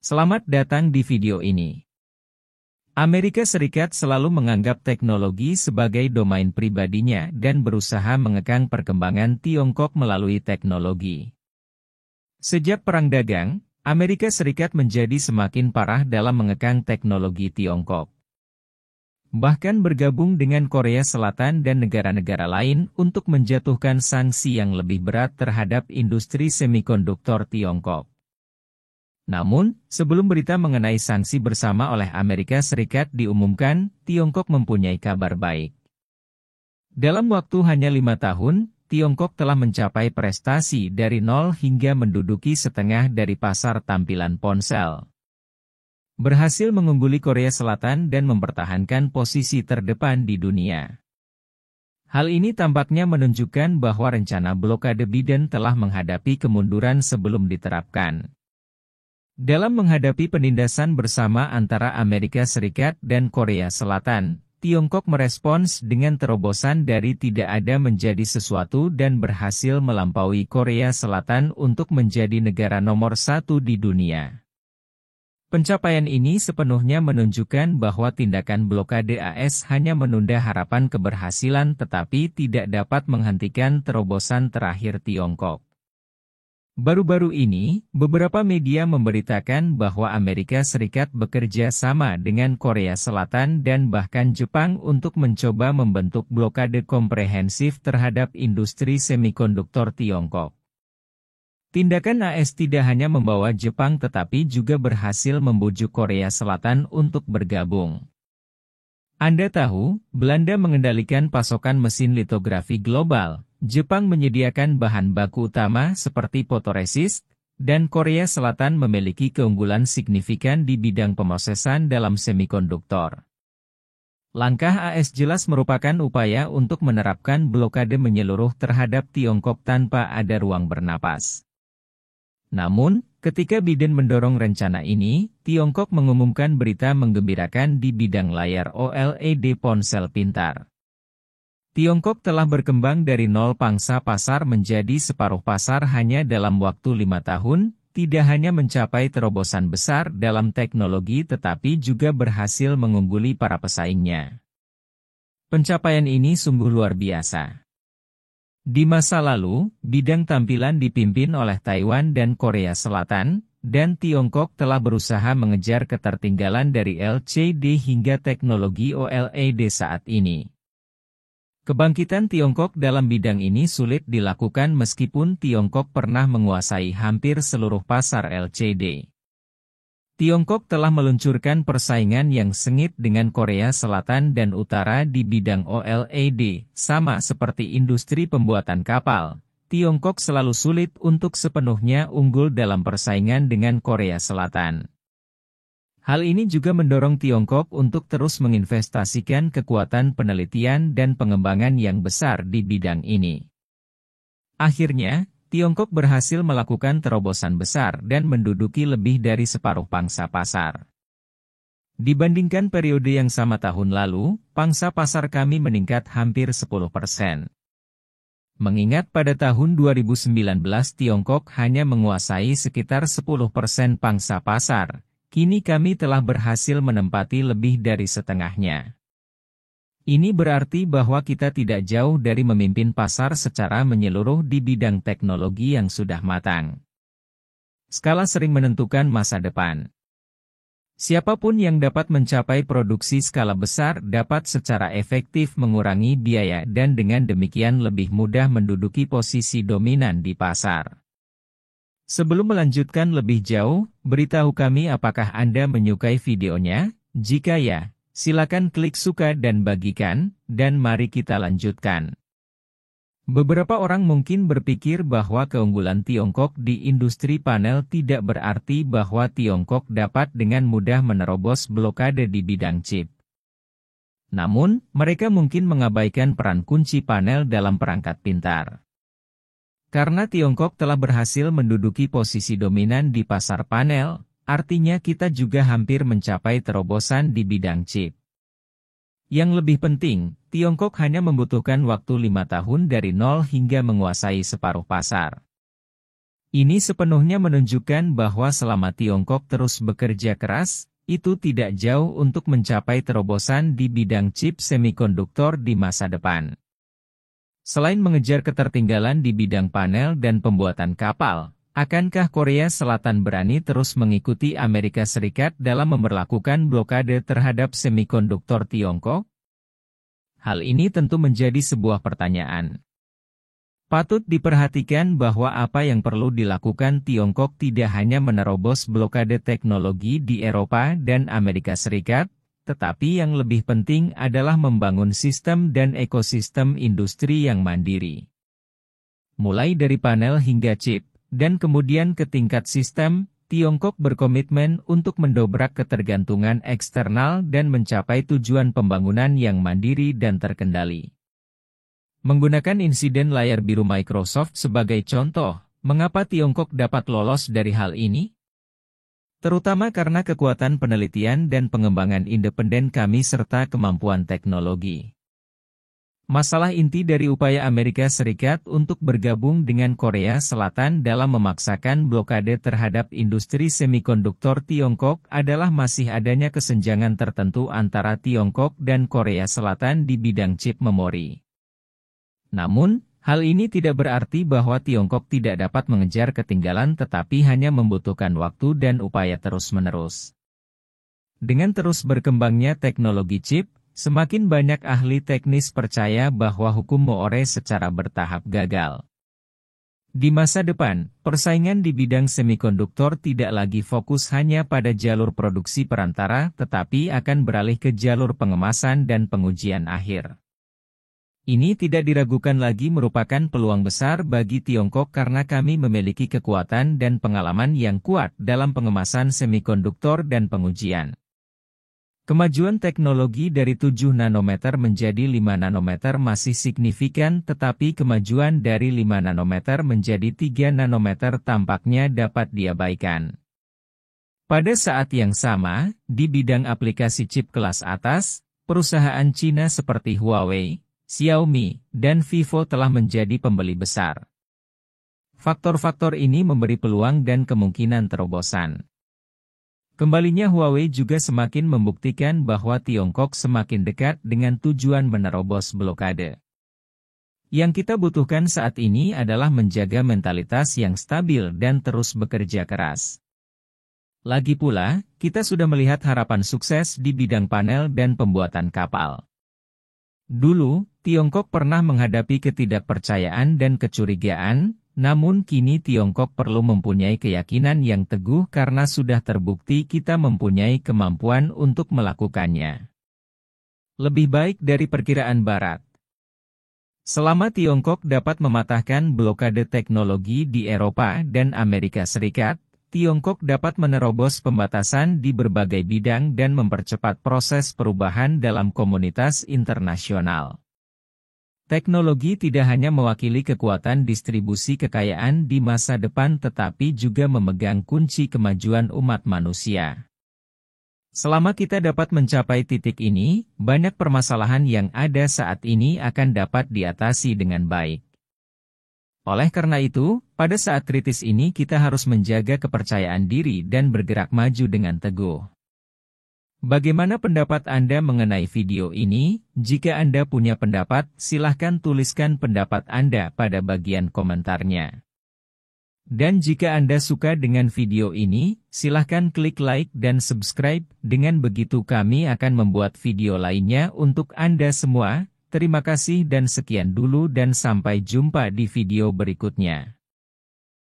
Selamat datang di video ini. Amerika Serikat selalu menganggap teknologi sebagai domain pribadinya dan berusaha mengekang perkembangan Tiongkok melalui teknologi. Sejak Perang Dagang, Amerika Serikat menjadi semakin parah dalam mengekang teknologi Tiongkok. Bahkan bergabung dengan Korea Selatan dan negara-negara lain untuk menjatuhkan sanksi yang lebih berat terhadap industri semikonduktor Tiongkok. Namun, sebelum berita mengenai sanksi bersama oleh Amerika Serikat diumumkan, Tiongkok mempunyai kabar baik. Dalam waktu hanya 5 tahun, Tiongkok telah mencapai prestasi dari nol hingga menduduki setengah dari pasar tampilan ponsel. Berhasil mengungguli Korea Selatan dan mempertahankan posisi terdepan di dunia. Hal ini tampaknya menunjukkan bahwa rencana blokade Biden telah menghadapi kemunduran sebelum diterapkan. Dalam menghadapi penindasan bersama antara Amerika Serikat dan Korea Selatan, Tiongkok merespons dengan terobosan dari tidak ada menjadi sesuatu dan berhasil melampaui Korea Selatan untuk menjadi negara nomor 1 di dunia. Pencapaian ini sepenuhnya menunjukkan bahwa tindakan blokade AS hanya menunda harapan keberhasilan tetapi tidak dapat menghentikan terobosan terakhir Tiongkok. Baru-baru ini, beberapa media memberitakan bahwa Amerika Serikat bekerja sama dengan Korea Selatan dan bahkan Jepang untuk mencoba membentuk blokade komprehensif terhadap industri semikonduktor Tiongkok. Tindakan AS tidak hanya membawa Jepang tetapi juga berhasil membujuk Korea Selatan untuk bergabung. Anda tahu, Belanda mengendalikan pasokan mesin litografi global, Jepang menyediakan bahan baku utama seperti fotoresist, dan Korea Selatan memiliki keunggulan signifikan di bidang pemrosesan dalam semikonduktor. Langkah AS jelas merupakan upaya untuk menerapkan blokade menyeluruh terhadap Tiongkok tanpa ada ruang bernapas. Namun, ketika Biden mendorong rencana ini, Tiongkok mengumumkan berita menggembirakan di bidang layar OLED ponsel pintar. Tiongkok telah berkembang dari nol pangsa pasar menjadi separuh pasar hanya dalam waktu 5 tahun, tidak hanya mencapai terobosan besar dalam teknologi tetapi juga berhasil mengungguli para pesaingnya. Pencapaian ini sungguh luar biasa. Di masa lalu, bidang tampilan dipimpin oleh Taiwan dan Korea Selatan, dan Tiongkok telah berusaha mengejar ketertinggalan dari LCD hingga teknologi OLED saat ini. Kebangkitan Tiongkok dalam bidang ini sulit dilakukan meskipun Tiongkok pernah menguasai hampir seluruh pasar LCD. Tiongkok telah meluncurkan persaingan yang sengit dengan Korea Selatan dan Utara di bidang OLED, sama seperti industri pembuatan kapal. Tiongkok selalu sulit untuk sepenuhnya unggul dalam persaingan dengan Korea Selatan. Hal ini juga mendorong Tiongkok untuk terus menginvestasikan kekuatan penelitian dan pengembangan yang besar di bidang ini. Akhirnya, Tiongkok berhasil melakukan terobosan besar dan menduduki lebih dari separuh pangsa pasar. Dibandingkan periode yang sama tahun lalu, pangsa pasar kami meningkat hampir 10%. Mengingat pada tahun 2019 Tiongkok hanya menguasai sekitar 10% pangsa pasar, kini kami telah berhasil menempati lebih dari setengahnya. Ini berarti bahwa kita tidak jauh dari memimpin pasar secara menyeluruh di bidang teknologi yang sudah matang. Skala sering menentukan masa depan. Siapapun yang dapat mencapai produksi skala besar dapat secara efektif mengurangi biaya dan dengan demikian lebih mudah menduduki posisi dominan di pasar. Sebelum melanjutkan lebih jauh, beritahu kami apakah Anda menyukai videonya? Jika ya, silakan klik suka dan bagikan, dan mari kita lanjutkan. Beberapa orang mungkin berpikir bahwa keunggulan Tiongkok di industri panel tidak berarti bahwa Tiongkok dapat dengan mudah menerobos blokade di bidang chip. Namun, mereka mungkin mengabaikan peran kunci panel dalam perangkat pintar. Karena Tiongkok telah berhasil menduduki posisi dominan di pasar panel, artinya kita juga hampir mencapai terobosan di bidang chip. Yang lebih penting, Tiongkok hanya membutuhkan waktu 5 tahun dari nol hingga menguasai separuh pasar. Ini sepenuhnya menunjukkan bahwa selama Tiongkok terus bekerja keras, itu tidak jauh untuk mencapai terobosan di bidang chip semikonduktor di masa depan. Selain mengejar ketertinggalan di bidang panel dan pembuatan kapal, akankah Korea Selatan berani terus mengikuti Amerika Serikat dalam memberlakukan blokade terhadap semikonduktor Tiongkok? Hal ini tentu menjadi sebuah pertanyaan. Patut diperhatikan bahwa apa yang perlu dilakukan Tiongkok tidak hanya menerobos blokade teknologi di Eropa dan Amerika Serikat, tetapi yang lebih penting adalah membangun sistem dan ekosistem industri yang mandiri. Mulai dari panel hingga chip, dan kemudian ke tingkat sistem, Tiongkok berkomitmen untuk mendobrak ketergantungan eksternal dan mencapai tujuan pembangunan yang mandiri dan terkendali. Menggunakan insiden layar biru Microsoft sebagai contoh, mengapa Tiongkok dapat lolos dari hal ini? Terutama karena kekuatan penelitian dan pengembangan independen kami serta kemampuan teknologi. Masalah inti dari upaya Amerika Serikat untuk bergabung dengan Korea Selatan dalam memaksakan blokade terhadap industri semikonduktor Tiongkok adalah masih adanya kesenjangan tertentu antara Tiongkok dan Korea Selatan di bidang chip memori. Namun, hal ini tidak berarti bahwa Tiongkok tidak dapat mengejar ketinggalan tetapi hanya membutuhkan waktu dan upaya terus-menerus. Dengan terus berkembangnya teknologi chip, semakin banyak ahli teknis percaya bahwa hukum Moore secara bertahap gagal. Di masa depan, persaingan di bidang semikonduktor tidak lagi fokus hanya pada jalur produksi perantara tetapi akan beralih ke jalur pengemasan dan pengujian akhir. Ini tidak diragukan lagi merupakan peluang besar bagi Tiongkok karena kami memiliki kekuatan dan pengalaman yang kuat dalam pengemasan semikonduktor dan pengujian. Kemajuan teknologi dari 7 nanometer menjadi 5 nanometer masih signifikan tetapi kemajuan dari 5 nanometer menjadi 3 nanometer tampaknya dapat diabaikan. Pada saat yang sama, di bidang aplikasi chip kelas atas, perusahaan Cina seperti Huawei, Xiaomi, dan Vivo telah menjadi pembeli besar. Faktor-faktor ini memberi peluang dan kemungkinan terobosan. Kembalinya Huawei juga semakin membuktikan bahwa Tiongkok semakin dekat dengan tujuan menerobos blokade. Yang kita butuhkan saat ini adalah menjaga mentalitas yang stabil dan terus bekerja keras. Lagi pula, kita sudah melihat harapan sukses di bidang panel dan pembuatan kapal. Dulu, Tiongkok pernah menghadapi ketidakpercayaan dan kecurigaan, namun kini Tiongkok perlu mempunyai keyakinan yang teguh karena sudah terbukti kita mempunyai kemampuan untuk melakukannya. Lebih baik dari perkiraan Barat. Selama Tiongkok dapat mematahkan blokade teknologi di Eropa dan Amerika Serikat, Tiongkok dapat menerobos pembatasan di berbagai bidang dan mempercepat proses perubahan dalam komunitas internasional. Teknologi tidak hanya mewakili kekuatan distribusi kekayaan di masa depan tetapi juga memegang kunci kemajuan umat manusia. Selama kita dapat mencapai titik ini, banyak permasalahan yang ada saat ini akan dapat diatasi dengan baik. Oleh karena itu, pada saat kritis ini kita harus menjaga kepercayaan diri dan bergerak maju dengan teguh. Bagaimana pendapat Anda mengenai video ini? Jika Anda punya pendapat, silahkan tuliskan pendapat Anda pada bagian komentarnya. Dan jika Anda suka dengan video ini, silahkan klik like dan subscribe, dengan begitu kami akan membuat video lainnya untuk Anda semua. Terima kasih dan sekian dulu dan sampai jumpa di video berikutnya.